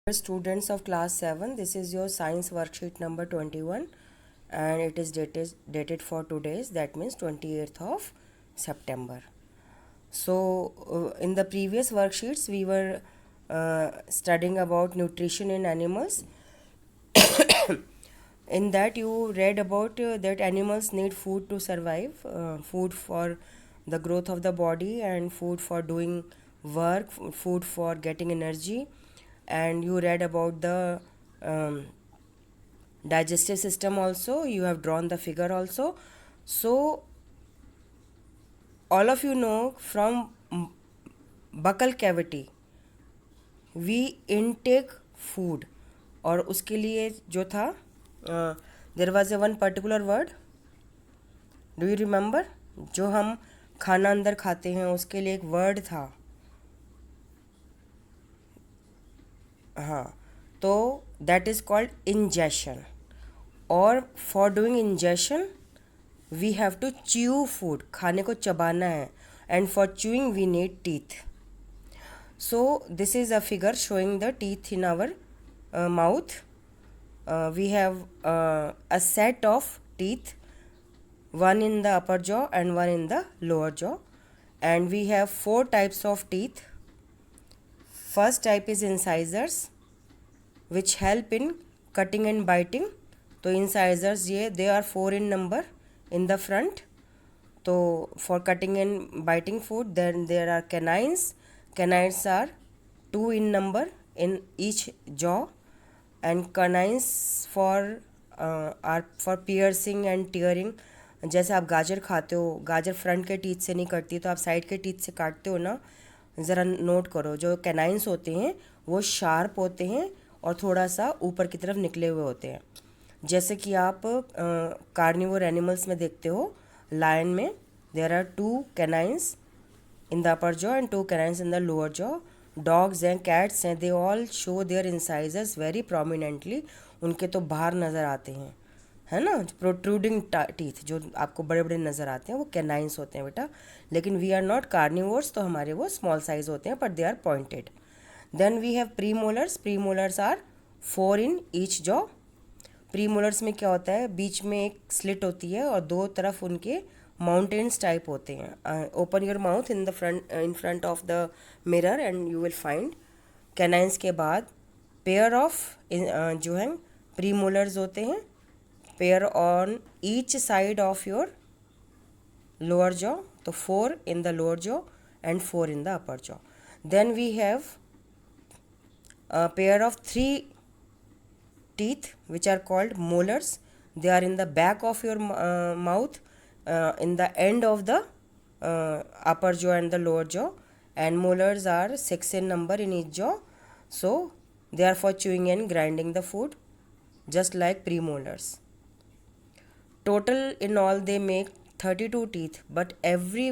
Students of class 7, this is your science worksheet number 21 and it is dated for today's, that means 28th of September. So in the previous worksheets we were studying about nutrition in animals. In that you read about that animals need food to survive, food for the growth of the body and food for doing work, food for getting energy, and you read about the digestive system also. You have drawn the figure also. So all of you know from buccal cavity we intake food, और उसके लिए जो था there was a one particular word, do you remember? जो हम खाना अंदर खाते हैं उसके लिए एक वर्ड था. हाँ, तो दैट इज़ कॉल्ड इंजेशन. और for doing ingestion we have to chew food, खाने को चबाना है, and for chewing we need teeth. So this is a figure showing the teeth in our mouth. We have a set of teeth, one in the upper jaw and one in the lower jaw, and we have 4 types of teeth. First type is incisors, which help in cutting and biting. तो incisors ये they are 4 in number in the front. तो for cutting and biting food, then there are canines. Canines are 2 in number in each jaw, and canines are for piercing and tearing. जैसे आप गाजर खाते हो, गाजर front के teeth से नहीं कटती तो आप साइड के टीथ से काटते हो ना. ज़रा नोट करो, जो कैनाइंस होते हैं वो शार्प होते हैं और थोड़ा सा ऊपर की तरफ निकले हुए होते हैं. जैसे कि आप कार्निवोर एनिमल्स में देखते हो, लायन में there are 2 canines in the upper jaw and 2 canines in the lower jaw. Dogs and cats and they all show their incisors very prominently. उनके तो बाहर नज़र आते हैं, है ना, प्रोट्रूडिंग टीथ जो आपको बड़े बड़े नज़र आते हैं वो कैनाइंस होते हैं बेटा. लेकिन वी आर नॉट कार्निवोर्स, तो हमारे वो स्मॉल साइज होते हैं, but they are pointed. Then we have premolars. Premolars are 4 in each jaw. Premolars में क्या होता है, बीच में एक स्लिट होती है और दो तरफ उनके माउंटेन्स टाइप होते हैं. Open your mouth in front of the mirror and you will find. Canines के बाद पेयर ऑफ जो है प्रीमोलर्स होते हैं, pair on each side of your lower jaw. तो 4 in the lower jaw and 4 in the upper jaw. Then we have a pair of 3 teeth which are called molars. They are in the back of your mouth, in the end of the upper jaw and the lower jaw, and molars are 6 in number in each jaw. So they are for chewing and grinding the food, just like premolars. Total in all they make 32 teeth, but every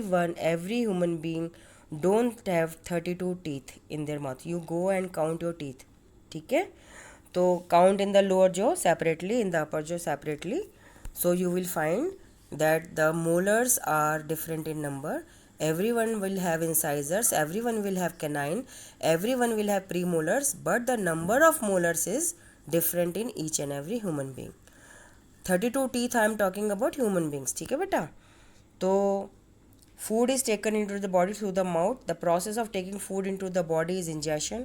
human being don't have 32 teeth in their mouth. You go and count your teeth, ठीक है? तो count in the lower jaw separately, in the upper jaw separately. So you will find that the molars are different in number. Everyone will have incisors, everyone will have canine, everyone will have premolars, but the number of molars is different in each and every human being. 32 teeth I am talking about human beings, ठीक है बेटा? तो food is taken into the body through the mouth. The process of taking food into the body is ingestion.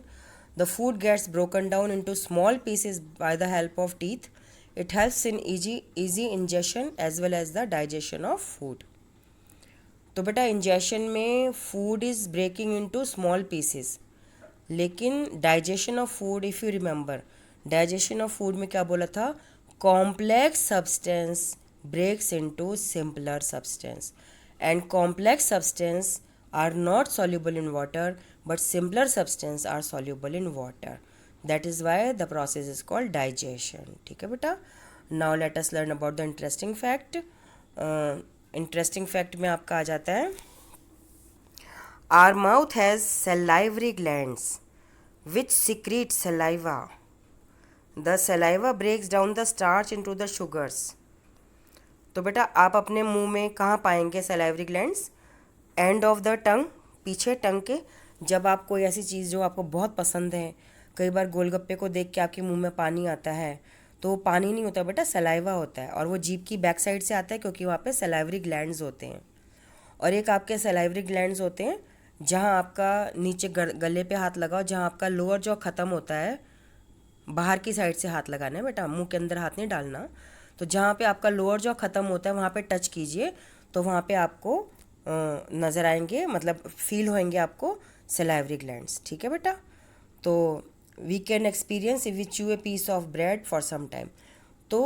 The food gets broken down into small pieces by the help of teeth. It helps in easy ingestion as well as the digestion of food. तो बेटा ingestion में food is breaking into small pieces, लेकिन digestion of food, if you remember, digestion of food में क्या बोला था, complex substance breaks into simpler substance, and complex substance are not soluble in water, but simpler substance are soluble in water. That is why the process is called digestion. ठीक है बेटा? Now let us learn about the interesting fact. Interesting fact में आपका आ जाता है, our mouth has salivary glands which secrete saliva. The saliva breaks down the starch into the sugars. तो बेटा आप अपने मुंह में कहाँ पाएंगे salivary glands? End of the tongue, पीछे टंग के. जब आप कोई ऐसी चीज़ जो आपको बहुत पसंद है कई बार गोलगप्पे को देख के आपके मुंह में पानी आता है, तो वो पानी नहीं होता बेटा, सलाइवा होता है, और वो जीभ की बैक साइड से आता है क्योंकि वहाँ पे सलाइवरी ग्लैंड्स होते हैं। और एक आपके सलाइवरी ग्लैंड्स होते हैं जहाँ आपका नीचे गले पे हाथ लगाओ, जहाँ आपका लोअर जॉ ख़त्म होता है, बाहर की साइड से हाथ लगाना है बेटा, मुंह के अंदर हाथ नहीं डालना। तो जहाँ पे आपका लोअर जॉ ख़त्म होता है वहाँ पे टच कीजिए, तो वहाँ पे आपको नज़र आएंगे, मतलब फील होंगे आपको सलाइवरी ग्लैंड्स। ठीक है बेटा। तो we can experience if we chew a piece of bread for some time. तो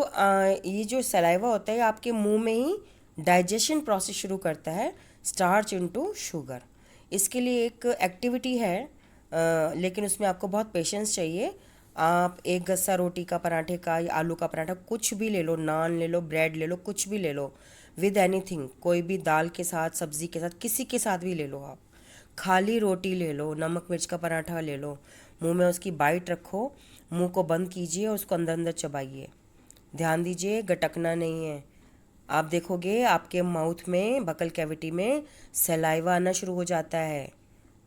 ये जो सलाइवा होता है आपके मुंह में ही डाइजेशन प्रोसेस शुरू करता है, स्टार्च इनटू शुगर। इसके लिए एक एक्टिविटी है, लेकिन उसमें आपको बहुत पेशेंस चाहिए। आप एक गस्सा रोटी का, पराठे का या आलू का पराठा कुछ भी ले लो, नान ले लो, ब्रेड ले लो, कुछ भी ले लो, विद एनीथिंग, कोई भी दाल के साथ, सब्जी के साथ, किसी के साथ भी ले लो आप। खाली रोटी ले लो, नमक मिर्च का पराठा ले लो, मुंह में उसकी बाइट रखो, मुंह को बंद कीजिए और उसको अंदर अंदर चबाइए। ध्यान दीजिए, गटकना नहीं है। आप देखोगे आपके माउथ में, बकल कैविटी में सलाइवा आना शुरू हो जाता है।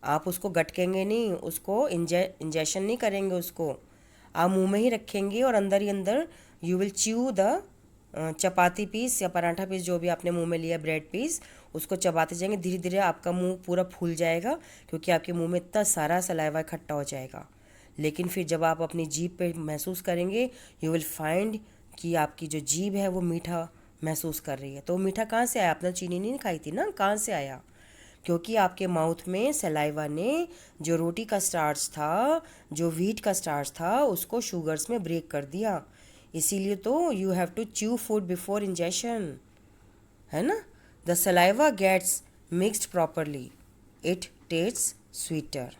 आप उसको गटकेंगे नहीं, उसको इंजेक्शन नहीं करेंगे, उसको आप मुंह में ही रखेंगे और अंदर ही अंदर you will chew the chapati piece या पराठा पीस, जो भी आपने मुंह में लिया, ब्रेड पीस, उसको चबाते जाएंगे। धीरे धीरे आपका मुंह पूरा फूल जाएगा क्योंकि आपके मुंह में इतना सारा सलाइवा इकट्ठा हो जाएगा। लेकिन फिर जब आप अपनी जीभ पे महसूस करेंगे, यू विल फाइंड कि आपकी जो जीभ है वो मीठा महसूस कर रही है। तो मीठा कहाँ से आया? आपने चीनी नहीं खाई थी ना, कहाँ से आया? क्योंकि आपके माउथ में सलाइवा ने जो रोटी का स्टार्च था, जो व्हीट का स्टार्च था, उसको शुगर्स में ब्रेक कर दिया। इसीलिए तो you have to chew food before injection, है ना। The saliva gets mixed properly, it tastes sweeter.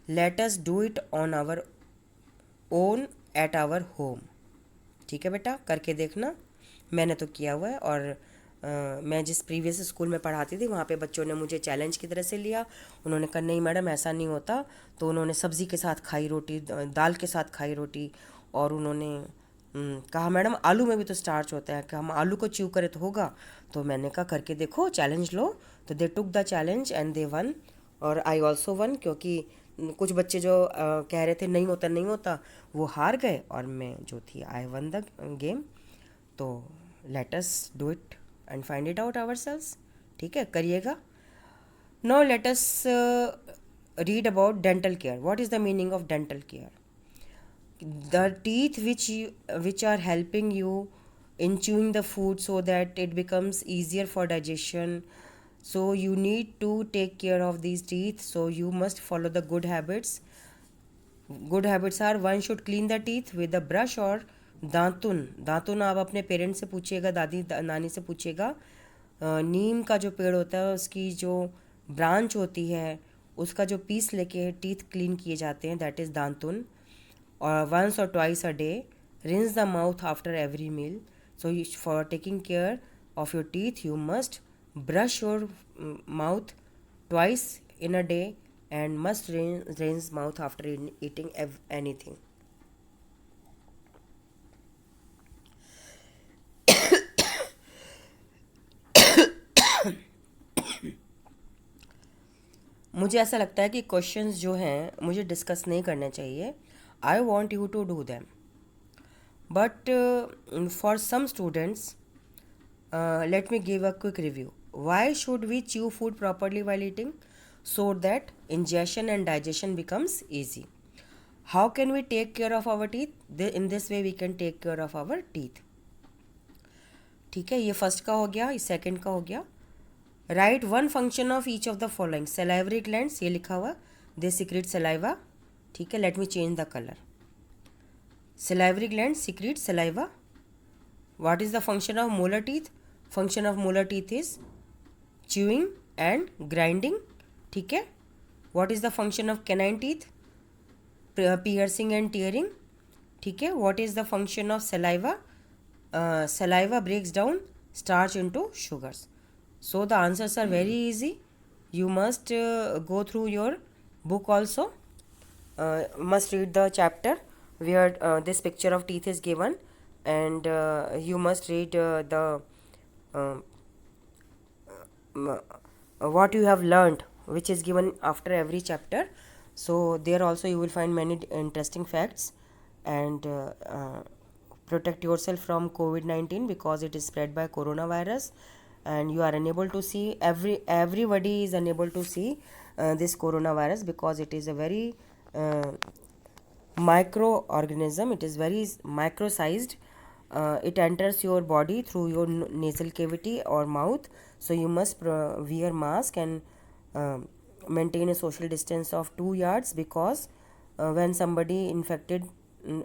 Let us do it on our own at our home. ठीक है बेटा, करके देखना। मैंने तो किया हुआ है। और मैं जिस प्रीवियस स्कूल में पढ़ाती थी वहाँ पे बच्चों ने मुझे चैलेंज की तरह से लिया। उन्होंने कहा नहीं मैडम ऐसा नहीं होता। तो उन्होंने सब्ज़ी के साथ खाई रोटी, दाल के साथ खाई रोटी, और उन्होंने कहा मैडम आलू में भी तो स्टार्च होता है, कि हम आलू को च्यू करें तो होगा। तो मैंने कहा करके देखो, चैलेंज लो। तो they took the challenge and they won, और आई ऑल्सो वन, क्योंकि कुछ बच्चे जो कह रहे थे नहीं होता नहीं होता, वो हार गए, और मैं जो थी आई वन द गेम। तो let us do it and find it out ourselves. ठीक है, करिएगा। Now let us read about dental care. What is the meaning of dental care? The teeth which are helping you in chewing the food so that it becomes easier for digestion. So you need to take care of these teeth, so you must follow the good habits. Good habits are, one should clean the teeth with a brush or दातुन। दातुन आप अपने parents से पूछिएगा, दादी नानी से पूछिएगा। नीम का जो पेड़ होता है उसकी जो ब्रांच होती है, उसका जो पीस लेके टीथ क्लीन किए जाते हैं, दैट इज़ दातुन। और once or twice a day, rinse the mouth after every meal. So for taking care of your teeth, you must brush your mouth twice in a day and must rinse mouth after eating anything. मुझे ऐसा लगता है कि questions जो हैं मुझे discuss नहीं करने चाहिए। I want you to do them, but for some students let me give a quick review. Why should we chew food properly while eating? So that ingestion and digestion becomes easy. How can we take care of our teeth? In this way we can take care of our teeth. ठीक है, ये first का हो गया, ये second का हो गया। Right one function of each of the following. Salivary glands, ये लिखा हुआ, दे सिक्रेट सलाइवा। ठीक है, let me change the colour. Salivary glands secrete saliva. What is the function of molar teeth? Function of molar teeth is chewing and grinding. ठीक है. What is the function of canine teeth? Piercing and tearing. ठीक है. What is the function of saliva? Saliva breaks down starch into sugars. So the answers are very easy. You must go through your book also. Must read the chapter where this picture of teeth is given, and you must read the what you have learned, which is given after every chapter. So there also you will find many interesting facts. And protect yourself from COVID-19 because it is spread by coronavirus, and you are unable to see, everybody is unable to see this coronavirus because it is a very uh, microorganism. It is very micro sized. It enters your body through your nasal cavity or mouth, so you must wear mask and maintain a social distance of 2 yards, because when somebody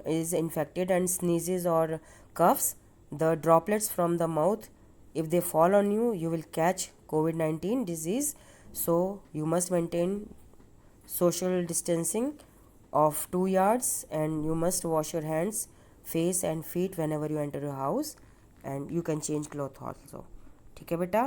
is infected and sneezes or coughs, the droplets from the mouth, if they fall on you, you will catch COVID-19 disease. So you must maintain social distancing of 2 yards, and you must wash your hands, face and feet whenever you enter your house, and you can change clothes also. ठीक है बेटा.